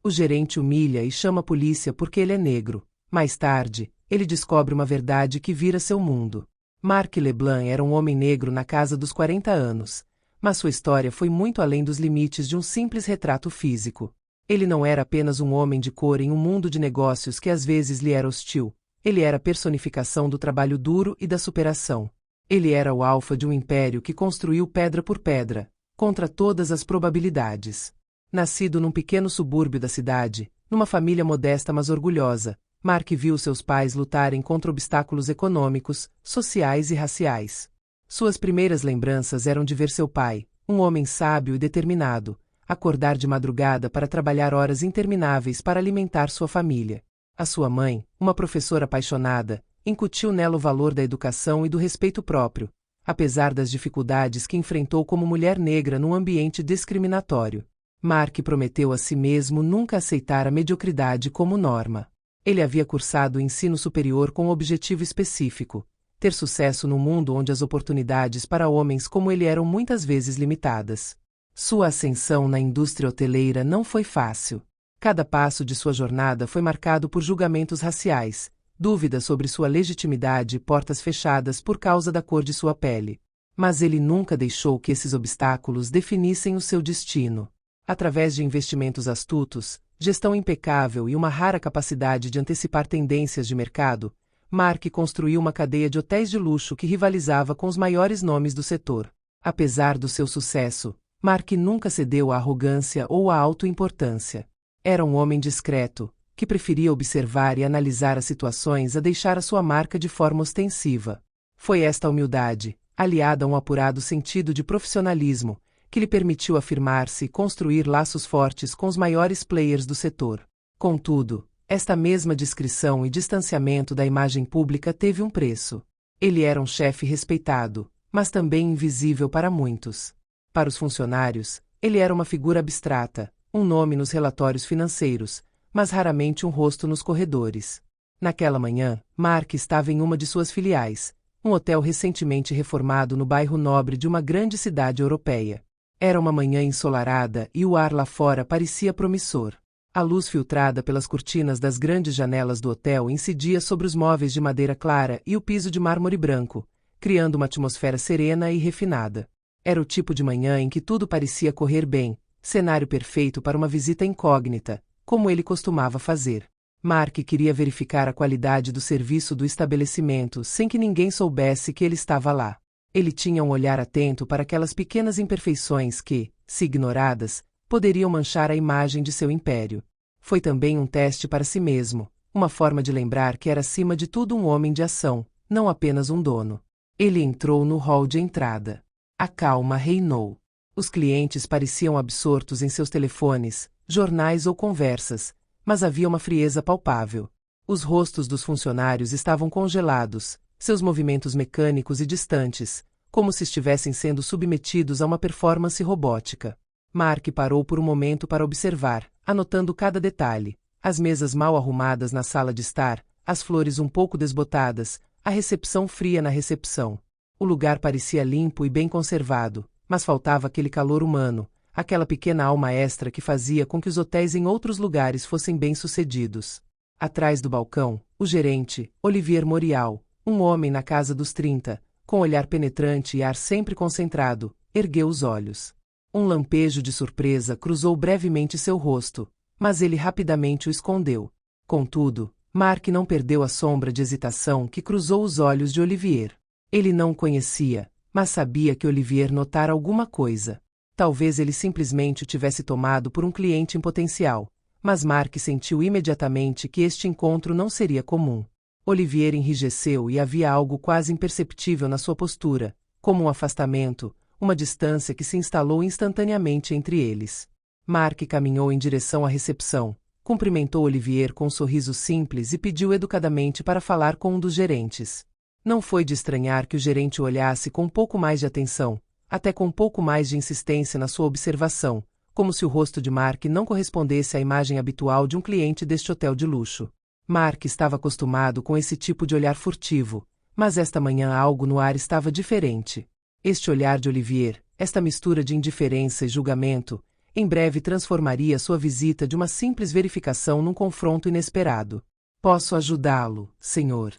O gerente humilha e chama a polícia porque ele é negro. Mais tarde, ele descobre uma verdade que vira seu mundo. Mark LeBlanc era um homem negro na casa dos 40 anos, mas sua história foi muito além dos limites de um simples retrato físico. Ele não era apenas um homem de cor em um mundo de negócios que às vezes lhe era hostil. Ele era a personificação do trabalho duro e da superação. Ele era o alfa de um império que construiu pedra por pedra, contra todas as probabilidades. Nascido num pequeno subúrbio da cidade, numa família modesta mas orgulhosa, Mark viu seus pais lutarem contra obstáculos econômicos, sociais e raciais. Suas primeiras lembranças eram de ver seu pai, um homem sábio e determinado, acordar de madrugada para trabalhar horas intermináveis para alimentar sua família. A sua mãe, uma professora apaixonada, incutiu nela o valor da educação e do respeito próprio, apesar das dificuldades que enfrentou como mulher negra num ambiente discriminatório. Mark prometeu a si mesmo nunca aceitar a mediocridade como norma. Ele havia cursado o ensino superior com um objetivo específico: ter sucesso num mundo onde as oportunidades para homens como ele eram muitas vezes limitadas. Sua ascensão na indústria hoteleira não foi fácil. Cada passo de sua jornada foi marcado por julgamentos raciais, dúvidas sobre sua legitimidade e portas fechadas por causa da cor de sua pele. Mas ele nunca deixou que esses obstáculos definissem o seu destino. Através de investimentos astutos, gestão impecável e uma rara capacidade de antecipar tendências de mercado, Mark construiu uma cadeia de hotéis de luxo que rivalizava com os maiores nomes do setor. Apesar do seu sucesso, Mark nunca cedeu à arrogância ou à autoimportância. Era um homem discreto, que preferia observar e analisar as situações a deixar a sua marca de forma ostensiva. Foi esta humildade, aliada a um apurado sentido de profissionalismo, que lhe permitiu afirmar-se e construir laços fortes com os maiores players do setor. Contudo, esta mesma discrição e distanciamento da imagem pública teve um preço. Ele era um chefe respeitado, mas também invisível para muitos. Para os funcionários, ele era uma figura abstrata, um nome nos relatórios financeiros, mas raramente um rosto nos corredores. Naquela manhã, Mark estava em uma de suas filiais, um hotel recentemente reformado no bairro nobre de uma grande cidade europeia. Era uma manhã ensolarada e o ar lá fora parecia promissor. A luz filtrada pelas cortinas das grandes janelas do hotel incidia sobre os móveis de madeira clara e o piso de mármore branco, criando uma atmosfera serena e refinada. Era o tipo de manhã em que tudo parecia correr bem, cenário perfeito para uma visita incógnita, como ele costumava fazer. Mark queria verificar a qualidade do serviço do estabelecimento sem que ninguém soubesse que ele estava lá. Ele tinha um olhar atento para aquelas pequenas imperfeições que, se ignoradas, poderiam manchar a imagem de seu império. Foi também um teste para si mesmo, uma forma de lembrar que era acima de tudo um homem de ação, não apenas um dono. Ele entrou no hall de entrada. A calma reinou. Os clientes pareciam absortos em seus telefones, jornais ou conversas, mas havia uma frieza palpável. Os rostos dos funcionários estavam congelados, seus movimentos mecânicos e distantes, como se estivessem sendo submetidos a uma performance robótica. Mark parou por um momento para observar, anotando cada detalhe: as mesas mal arrumadas na sala de estar, as flores um pouco desbotadas, a recepção fria na recepção. O lugar parecia limpo e bem conservado, mas faltava aquele calor humano, aquela pequena alma extra que fazia com que os hotéis em outros lugares fossem bem-sucedidos. Atrás do balcão, o gerente, Olivier Morial, um homem na casa dos 30, com olhar penetrante e ar sempre concentrado, ergueu os olhos. Um lampejo de surpresa cruzou brevemente seu rosto, mas ele rapidamente o escondeu. Contudo, Mark não perdeu a sombra de hesitação que cruzou os olhos de Olivier. Ele não o conhecia, mas sabia que Olivier notara alguma coisa. Talvez ele simplesmente o tivesse tomado por um cliente em potencial, mas Mark sentiu imediatamente que este encontro não seria comum. Olivier enrijeceu e havia algo quase imperceptível na sua postura, como um afastamento, uma distância que se instalou instantaneamente entre eles. Mark caminhou em direção à recepção, cumprimentou Olivier com um sorriso simples e pediu educadamente para falar com um dos gerentes. Não foi de estranhar que o gerente o olhasse com um pouco mais de atenção, até com um pouco mais de insistência na sua observação, como se o rosto de Mark não correspondesse à imagem habitual de um cliente deste hotel de luxo. Mark estava acostumado com esse tipo de olhar furtivo, mas esta manhã algo no ar estava diferente. Este olhar de Olivier, esta mistura de indiferença e julgamento, em breve transformaria sua visita de uma simples verificação num confronto inesperado. Posso ajudá-lo, senhor?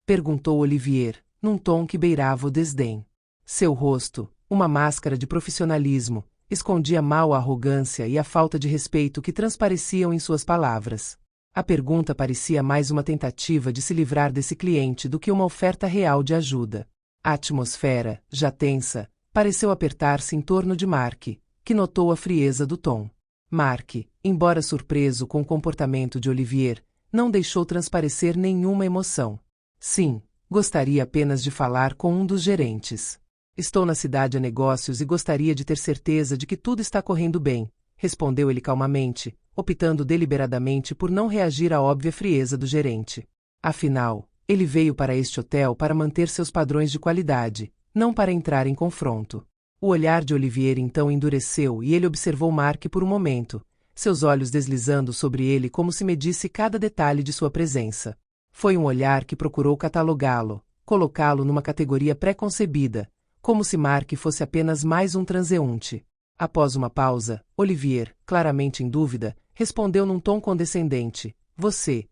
Perguntou Olivier, num tom que beirava o desdém. Seu rosto, uma máscara de profissionalismo, escondia mal a arrogância e a falta de respeito que transpareciam em suas palavras. A pergunta parecia mais uma tentativa de se livrar desse cliente do que uma oferta real de ajuda. A atmosfera, já tensa, pareceu apertar-se em torno de Mark, que notou a frieza do tom. Mark, embora surpreso com o comportamento de Olivier, não deixou transparecer nenhuma emoção. Sim, gostaria apenas de falar com um dos gerentes. Estou na cidade a negócios e gostaria de ter certeza de que tudo está correndo bem, respondeu ele calmamente, optando deliberadamente por não reagir à óbvia frieza do gerente. Afinal, ele veio para este hotel para manter seus padrões de qualidade, não para entrar em confronto. O olhar de Olivier então endureceu e ele observou Mark por um momento, seus olhos deslizando sobre ele como se medisse cada detalhe de sua presença. Foi um olhar que procurou catalogá-lo, colocá-lo numa categoria pré-concebida, como se Mark fosse apenas mais um transeunte. Após uma pausa, Olivier, claramente em dúvida, respondeu num tom condescendente: Você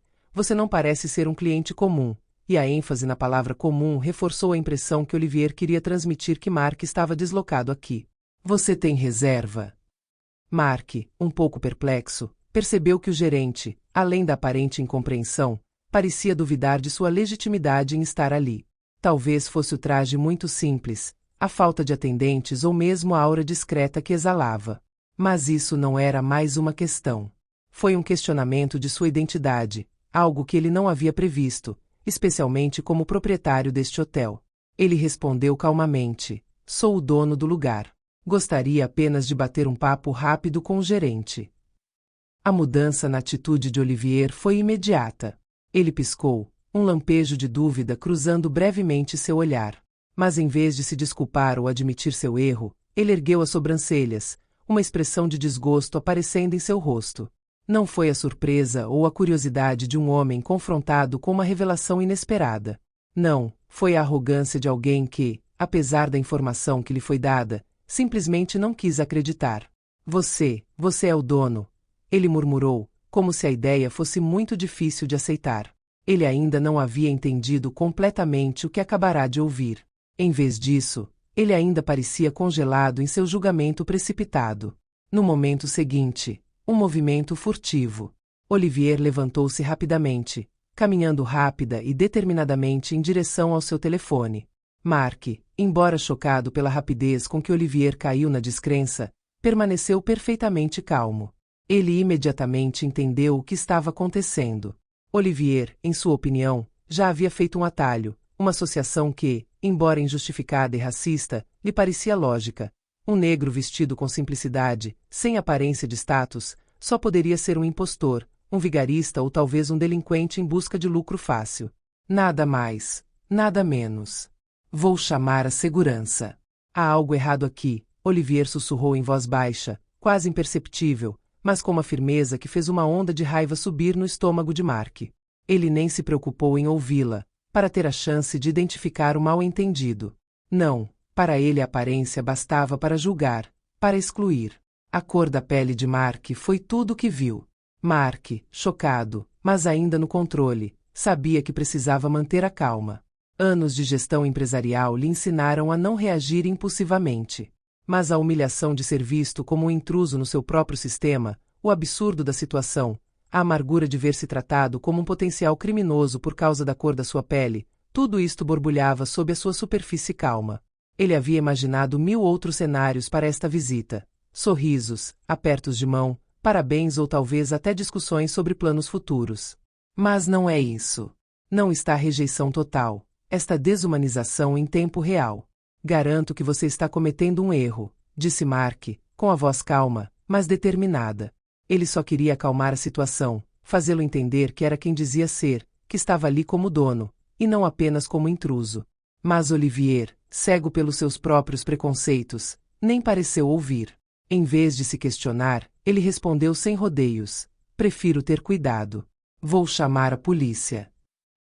não parece ser um cliente comum. E a ênfase na palavra comum reforçou a impressão que Olivier queria transmitir que Mark estava deslocado aqui. Você tem reserva? Mark, um pouco perplexo, percebeu que o gerente, além da aparente incompreensão, parecia duvidar de sua legitimidade em estar ali. Talvez fosse o traje muito simples, a falta de atendentes ou mesmo a aura discreta que exalava. Mas isso não era mais uma questão. Foi um questionamento de sua identidade, algo que ele não havia previsto, especialmente como proprietário deste hotel. Ele respondeu calmamente: Sou o dono do lugar. Gostaria apenas de bater um papo rápido com o gerente. A mudança na atitude de Olivier foi imediata. Ele piscou, um lampejo de dúvida cruzando brevemente seu olhar. Mas em vez de se desculpar ou admitir seu erro, ele ergueu as sobrancelhas, uma expressão de desgosto aparecendo em seu rosto. Não foi a surpresa ou a curiosidade de um homem confrontado com uma revelação inesperada. Não, foi a arrogância de alguém que, apesar da informação que lhe foi dada, simplesmente não quis acreditar. Você é o dono, ele murmurou, como se a ideia fosse muito difícil de aceitar. Ele ainda não havia entendido completamente o que acabará de ouvir. Em vez disso, ele ainda parecia congelado em seu julgamento precipitado. No momento seguinte, um movimento furtivo. Olivier levantou-se rapidamente, caminhando rápida e determinadamente em direção ao seu telefone. Mark, embora chocado pela rapidez com que Olivier caiu na descrença, permaneceu perfeitamente calmo. Ele imediatamente entendeu o que estava acontecendo. Olivier, em sua opinião, já havia feito um atalho, uma associação que, embora injustificada e racista, lhe parecia lógica. Um negro vestido com simplicidade, sem aparência de status, só poderia ser um impostor, um vigarista ou talvez um delinquente em busca de lucro fácil. Nada mais, nada menos. Vou chamar a segurança. Há algo errado aqui, Olivier sussurrou em voz baixa, quase imperceptível, mas com uma firmeza que fez uma onda de raiva subir no estômago de Mark. Ele nem se preocupou em ouvi-la, para ter a chance de identificar o mal-entendido. Não, para ele a aparência bastava para julgar, para excluir. A cor da pele de Mark foi tudo o que viu. Mark, chocado, mas ainda no controle, sabia que precisava manter a calma. Anos de gestão empresarial lhe ensinaram a não reagir impulsivamente. Mas a humilhação de ser visto como um intruso no seu próprio sistema, o absurdo da situação, a amargura de ver-se tratado como um potencial criminoso por causa da cor da sua pele, tudo isto borbulhava sob a sua superfície calma. Ele havia imaginado 1000 outros cenários para esta visita. Sorrisos, apertos de mão, parabéns ou talvez até discussões sobre planos futuros. Mas não é isso. Não está a rejeição total, esta desumanização em tempo real. Garanto que você está cometendo um erro, disse Mark, com a voz calma, mas determinada. Ele só queria acalmar a situação, fazê-lo entender que era quem dizia ser, que estava ali como dono, e não apenas como intruso. Mas Olivier, cego pelos seus próprios preconceitos, nem pareceu ouvir. Em vez de se questionar, ele respondeu sem rodeios: prefiro ter cuidado. Vou chamar a polícia.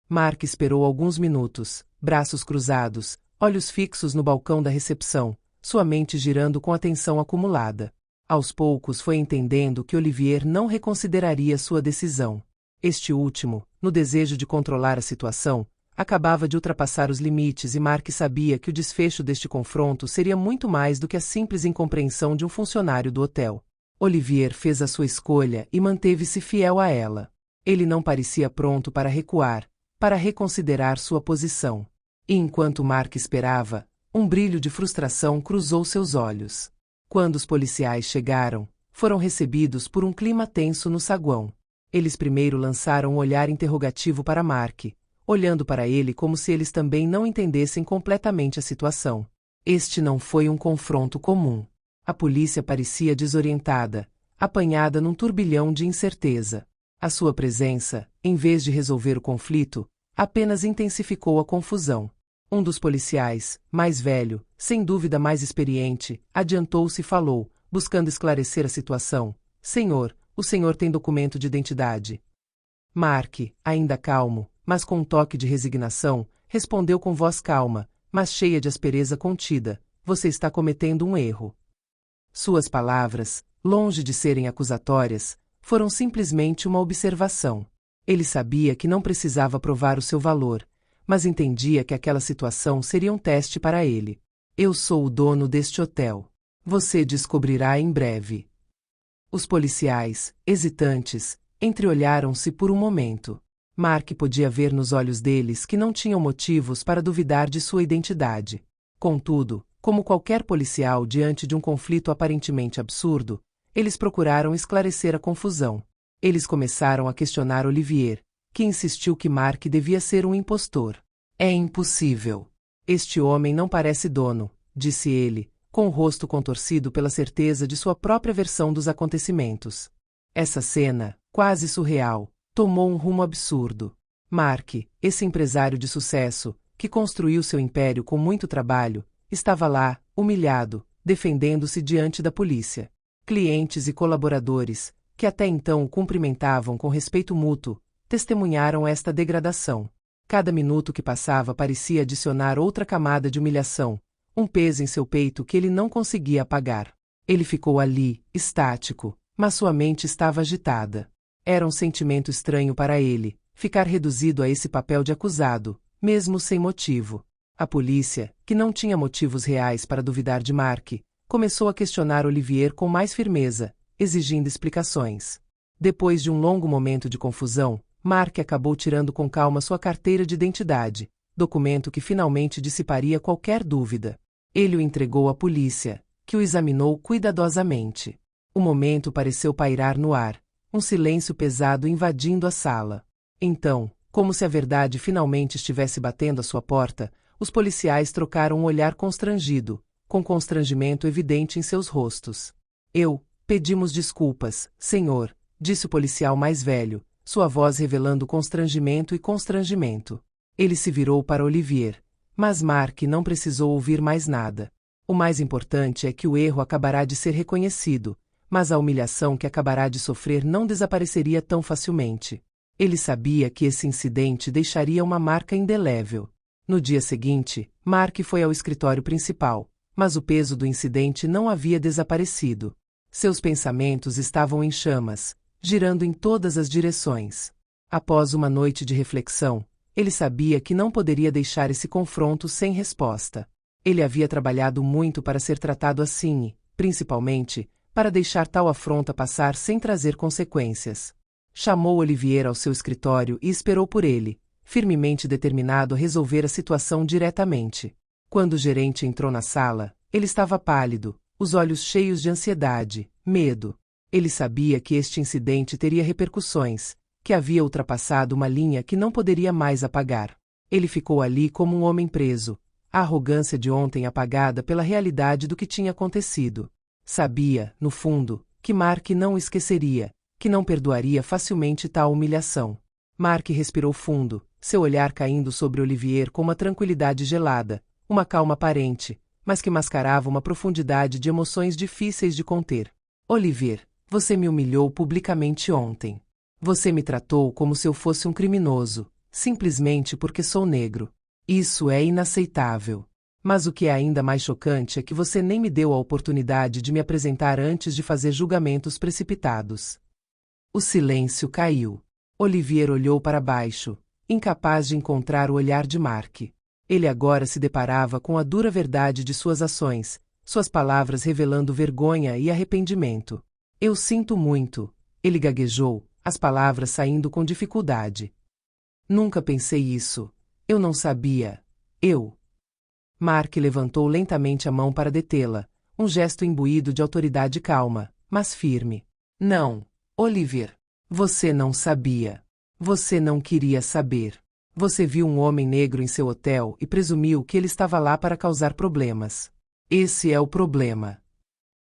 Mark esperou alguns minutos, braços cruzados, olhos fixos no balcão da recepção, sua mente girando com a tensão acumulada. Aos poucos foi entendendo que Olivier não reconsideraria sua decisão. Este último, no desejo de controlar a situação, acabava de ultrapassar os limites e Mark sabia que o desfecho deste confronto seria muito mais do que a simples incompreensão de um funcionário do hotel. Olivier fez a sua escolha e manteve-se fiel a ela. Ele não parecia pronto para recuar, para reconsiderar sua posição. E enquanto Mark esperava, um brilho de frustração cruzou seus olhos. Quando os policiais chegaram, foram recebidos por um clima tenso no saguão. Eles primeiro lançaram um olhar interrogativo para Mark, olhando para ele como se eles também não entendessem completamente a situação. Este não foi um confronto comum. A polícia parecia desorientada, apanhada num turbilhão de incerteza. A sua presença, em vez de resolver o conflito, apenas intensificou a confusão. Um dos policiais, mais velho, sem dúvida mais experiente, adiantou-se e falou, buscando esclarecer a situação. Senhor, o senhor tem documento de identidade? Mark, ainda calmo, mas com um toque de resignação, respondeu com voz calma, mas cheia de aspereza contida: você está cometendo um erro. Suas palavras, longe de serem acusatórias, foram simplesmente uma observação. Ele sabia que não precisava provar o seu valor, mas entendia que aquela situação seria um teste para ele. Eu sou o dono deste hotel. Você descobrirá em breve. Os policiais, hesitantes, entreolharam-se por um momento. Mark podia ver nos olhos deles que não tinham motivos para duvidar de sua identidade. Contudo, como qualquer policial diante de um conflito aparentemente absurdo, eles procuraram esclarecer a confusão. Eles começaram a questionar Olivier, que insistiu que Mark devia ser um impostor. É impossível. Este homem não parece dono, disse ele, com o rosto contorcido pela certeza de sua própria versão dos acontecimentos. Essa cena, quase surreal, tomou um rumo absurdo. Mark, esse empresário de sucesso, que construiu seu império com muito trabalho, estava lá, humilhado, defendendo-se diante da polícia. Clientes e colaboradores, que até então o cumprimentavam com respeito mútuo, testemunharam esta degradação. Cada minuto que passava parecia adicionar outra camada de humilhação, um peso em seu peito que ele não conseguia apagar. Ele ficou ali, estático, mas sua mente estava agitada. Era um sentimento estranho para ele, ficar reduzido a esse papel de acusado, mesmo sem motivo. A polícia, que não tinha motivos reais para duvidar de Mark, começou a questionar Olivier com mais firmeza, exigindo explicações. Depois de um longo momento de confusão, Mark acabou tirando com calma sua carteira de identidade, documento que finalmente dissiparia qualquer dúvida. Ele o entregou à polícia, que o examinou cuidadosamente. O momento pareceu pairar no ar, um silêncio pesado invadindo a sala. Então, como se a verdade finalmente estivesse batendo à sua porta, os policiais trocaram um olhar constrangido, com constrangimento evidente em seus rostos. Pedimos desculpas, senhor, disse o policial mais velho, sua voz revelando constrangimento e constrangimento. Ele se virou para Olivier, mas Mark não precisou ouvir mais nada. O mais importante é que o erro acabará de ser reconhecido, mas a humilhação que acabará de sofrer não desapareceria tão facilmente. Ele sabia que esse incidente deixaria uma marca indelével. No dia seguinte, Mark foi ao escritório principal, mas o peso do incidente não havia desaparecido. Seus pensamentos estavam em chamas, girando em todas as direções. Após uma noite de reflexão, ele sabia que não poderia deixar esse confronto sem resposta. Ele havia trabalhado muito para ser tratado assim e, principalmente, para deixar tal afronta passar sem trazer consequências. Chamou Olivier ao seu escritório e esperou por ele, firmemente determinado a resolver a situação diretamente. Quando o gerente entrou na sala, ele estava pálido, os olhos cheios de ansiedade, medo. Ele sabia que este incidente teria repercussões, que havia ultrapassado uma linha que não poderia mais apagar. Ele ficou ali como um homem preso, a arrogância de ontem apagada pela realidade do que tinha acontecido. Sabia, no fundo, que Mark não o esqueceria, que não perdoaria facilmente tal humilhação. Mark respirou fundo, seu olhar caindo sobre Olivier com uma tranquilidade gelada, uma calma aparente, mas que mascarava uma profundidade de emoções difíceis de conter. Olivier, você me humilhou publicamente ontem. Você me tratou como se eu fosse um criminoso, simplesmente porque sou negro. Isso é inaceitável. Mas o que é ainda mais chocante é que você nem me deu a oportunidade de me apresentar antes de fazer julgamentos precipitados. O silêncio caiu. Olivier olhou para baixo, incapaz de encontrar o olhar de Mark. Ele agora se deparava com a dura verdade de suas ações, suas palavras revelando vergonha e arrependimento. Eu sinto muito, ele gaguejou, as palavras saindo com dificuldade. Nunca pensei isso. Eu não sabia. Mark levantou lentamente a mão para detê-la, um gesto imbuído de autoridade calma, mas firme. Não, Olivier. Você não sabia. Você não queria saber. Você viu um homem negro em seu hotel e presumiu que ele estava lá para causar problemas. Esse é o problema.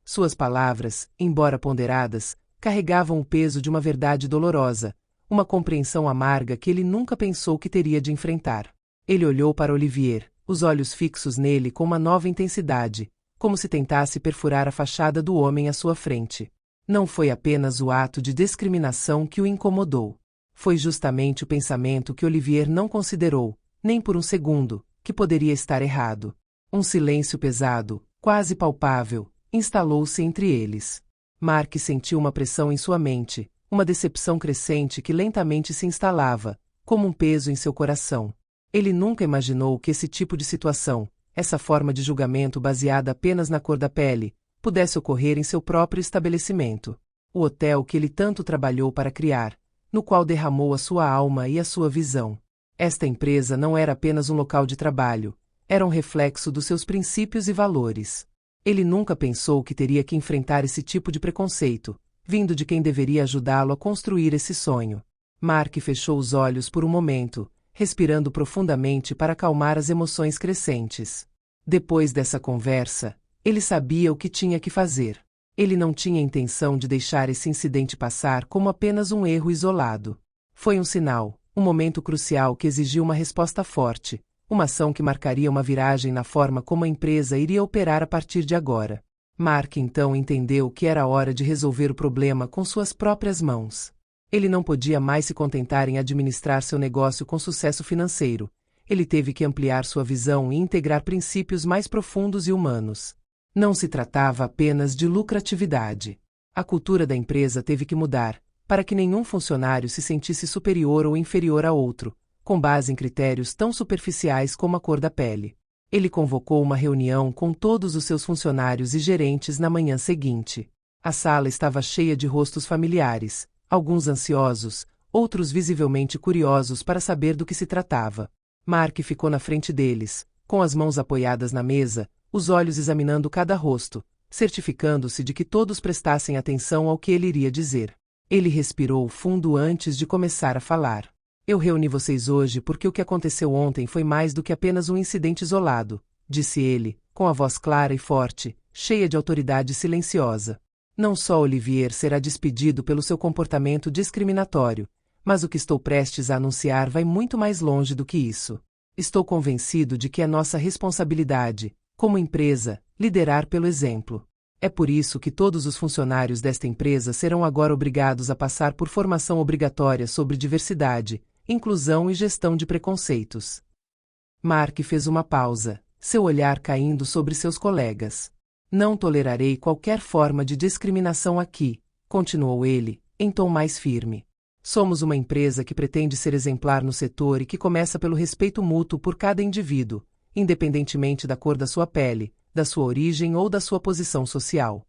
Suas palavras, embora ponderadas, carregavam o peso de uma verdade dolorosa, uma compreensão amarga que ele nunca pensou que teria de enfrentar. Ele olhou para Olivier, os olhos fixos nele com uma nova intensidade, como se tentasse perfurar a fachada do homem à sua frente. Não foi apenas o ato de discriminação que o incomodou. Foi justamente o pensamento que Olivier não considerou, nem por um segundo, que poderia estar errado. Um silêncio pesado, quase palpável, instalou-se entre eles. Mark sentiu uma pressão em sua mente, uma decepção crescente que lentamente se instalava, como um peso em seu coração. Ele nunca imaginou que esse tipo de situação, essa forma de julgamento baseada apenas na cor da pele, pudesse ocorrer em seu próprio estabelecimento. O hotel que ele tanto trabalhou para criar, no qual derramou a sua alma e a sua visão. Esta empresa não era apenas um local de trabalho, era um reflexo dos seus princípios e valores. Ele nunca pensou que teria que enfrentar esse tipo de preconceito, vindo de quem deveria ajudá-lo a construir esse sonho. Mark fechou os olhos por um momento, respirando profundamente para acalmar as emoções crescentes. Depois dessa conversa, ele sabia o que tinha que fazer. Ele não tinha intenção de deixar esse incidente passar como apenas um erro isolado. Foi um sinal, um momento crucial que exigiu uma resposta forte, uma ação que marcaria uma viragem na forma como a empresa iria operar a partir de agora. Mark então entendeu que era hora de resolver o problema com suas próprias mãos. Ele não podia mais se contentar em administrar seu negócio com sucesso financeiro. Ele teve que ampliar sua visão e integrar princípios mais profundos e humanos. Não se tratava apenas de lucratividade. A cultura da empresa teve que mudar, para que nenhum funcionário se sentisse superior ou inferior a outro, com base em critérios tão superficiais como a cor da pele. Ele convocou uma reunião com todos os seus funcionários e gerentes na manhã seguinte. A sala estava cheia de rostos familiares, alguns ansiosos, outros visivelmente curiosos para saber do que se tratava. Mark ficou na frente deles, com as mãos apoiadas na mesa, os olhos examinando cada rosto, certificando-se de que todos prestassem atenção ao que ele iria dizer. Ele respirou fundo antes de começar a falar. Eu reuni vocês hoje porque o que aconteceu ontem foi mais do que apenas um incidente isolado, disse ele, com a voz clara e forte, cheia de autoridade silenciosa. Não só Olivier será despedido pelo seu comportamento discriminatório, mas o que estou prestes a anunciar vai muito mais longe do que isso. Estou convencido de que é nossa responsabilidade, como empresa, liderar pelo exemplo. É por isso que todos os funcionários desta empresa serão agora obrigados a passar por formação obrigatória sobre diversidade, inclusão e gestão de preconceitos. Mark fez uma pausa, seu olhar caindo sobre seus colegas. Não tolerarei qualquer forma de discriminação aqui, continuou ele, em tom mais firme. Somos uma empresa que pretende ser exemplar no setor e que começa pelo respeito mútuo por cada indivíduo, independentemente da cor da sua pele, da sua origem ou da sua posição social.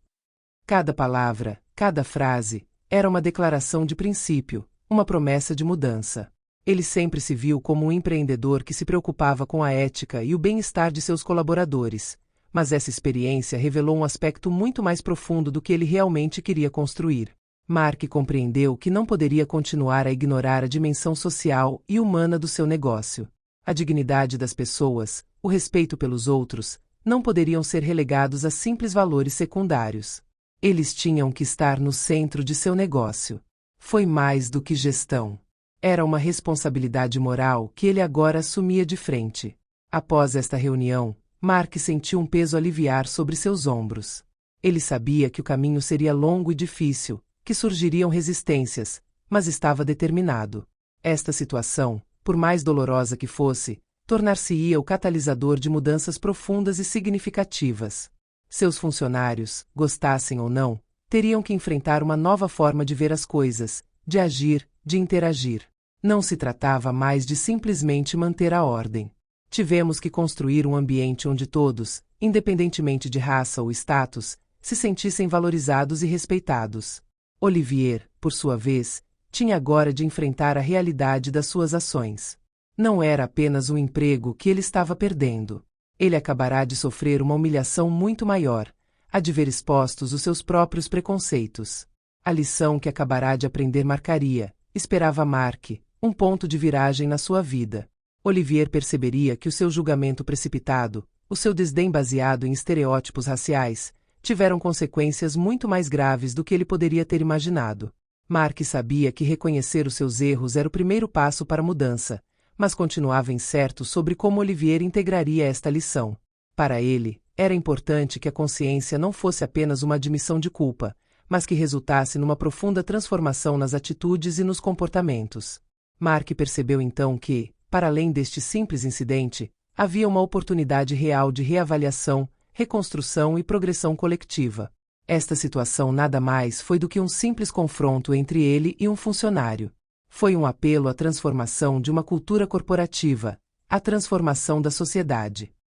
Cada palavra, cada frase, era uma declaração de princípio, uma promessa de mudança. Ele sempre se viu como um empreendedor que se preocupava com a ética e o bem-estar de seus colaboradores, mas essa experiência revelou um aspecto muito mais profundo do que ele realmente queria construir. Mark compreendeu que não poderia continuar a ignorar a dimensão social e humana do seu negócio. A dignidade das pessoas, o respeito pelos outros, não poderiam ser relegados a simples valores secundários. Eles tinham que estar no centro de seu negócio. Foi mais do que gestão. Era uma responsabilidade moral que ele agora assumia de frente. Após esta reunião, Mark sentiu um peso aliviar sobre seus ombros. Ele sabia que o caminho seria longo e difícil, que surgiriam resistências, mas estava determinado. Esta situação, por mais dolorosa que fosse, tornar-se-ia o catalisador de mudanças profundas e significativas. Seus funcionários, gostassem ou não, teriam que enfrentar uma nova forma de ver as coisas, de agir, de interagir. Não se tratava mais de simplesmente manter a ordem. Tivemos que construir um ambiente onde todos, independentemente de raça ou status, se sentissem valorizados e respeitados. Olivier, por sua vez, tinha agora de enfrentar a realidade das suas ações. Não era apenas um emprego que ele estava perdendo. Ele acabará de sofrer uma humilhação muito maior, a de ver expostos os seus próprios preconceitos. A lição que acabará de aprender marcaria, esperava Mark, um ponto de viragem na sua vida. Olivier perceberia que o seu julgamento precipitado, o seu desdém baseado em estereótipos raciais, tiveram consequências muito mais graves do que ele poderia ter imaginado. Mark sabia que reconhecer os seus erros era o primeiro passo para a mudança, mas continuava incerto sobre como Olivier integraria esta lição. Para ele, era importante que a consciência não fosse apenas uma admissão de culpa, mas que resultasse numa profunda transformação nas atitudes e nos comportamentos. Mark percebeu então que, para além deste simples incidente, havia uma oportunidade real de reavaliação, reconstrução e progressão coletiva. Esta situação nada mais foi do que um simples confronto entre ele e um funcionário. Foi um apelo à transformação de uma cultura corporativa, à transformação da sociedade.